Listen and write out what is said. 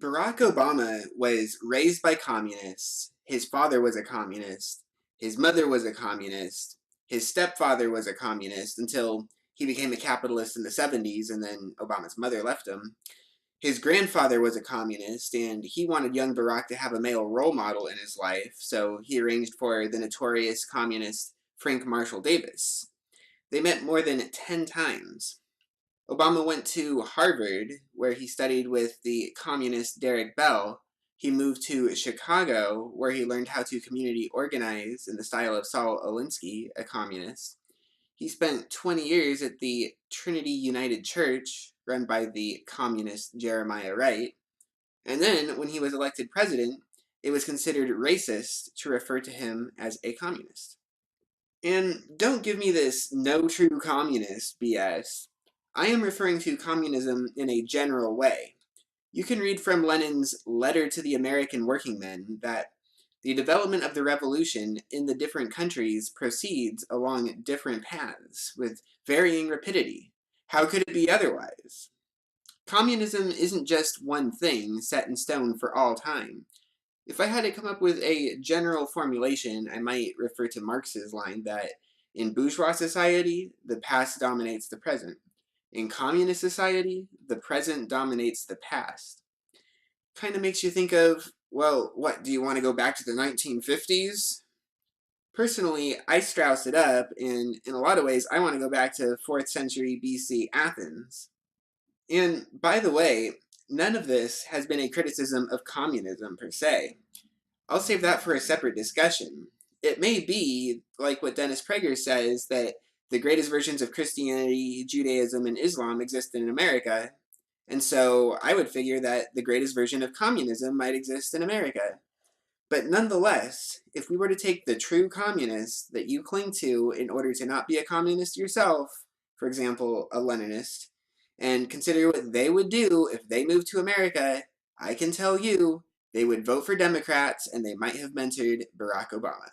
Barack Obama was raised by communists. His father was a communist. His mother was a communist. His stepfather was a communist until he became a capitalist in the 70s, and then Obama's mother left him. His grandfather was a communist, and he wanted young Barack to have a male role model in his life, so he arranged for the notorious communist Frank Marshall Davis. They met more than 10 times. Obama went to Harvard, where he studied with the communist Derek Bell. He moved to Chicago, where he learned how to community organize in the style of Saul Alinsky, a communist. He spent 20 years at the Trinity United Church, run by the communist Jeremiah Wright. And then, when he was elected president, it was considered racist to refer to him as a communist. And don't give me this no true communist BS. I am referring to communism in a general way. You can read from Lenin's Letter to the American Workingmen that the development of the revolution in the different countries proceeds along different paths with varying rapidity. How could it be otherwise? Communism isn't just one thing set in stone for all time. If I had to come up with a general formulation, I might refer to Marx's line that in bourgeois society, the past dominates the present. In communist society, the present dominates the past. Kind of makes you think of, well, what, do you want to go back to the 1950s? Personally, I Straussed it up, and in a lot of ways, I want to go back to 4th century BC Athens. And by the way, none of this has been a criticism of communism per se. I'll save that for a separate discussion. It may be, like what Dennis Prager says, that the greatest versions of Christianity, Judaism, and Islam exist in America, and so I would figure that the greatest version of communism might exist in America. But nonetheless, if we were to take the true communists that you cling to in order to not be a communist yourself, for example, a Leninist, and consider what they would do if they moved to America, I can tell you they would vote for Democrats and they might have mentored Barack Obama.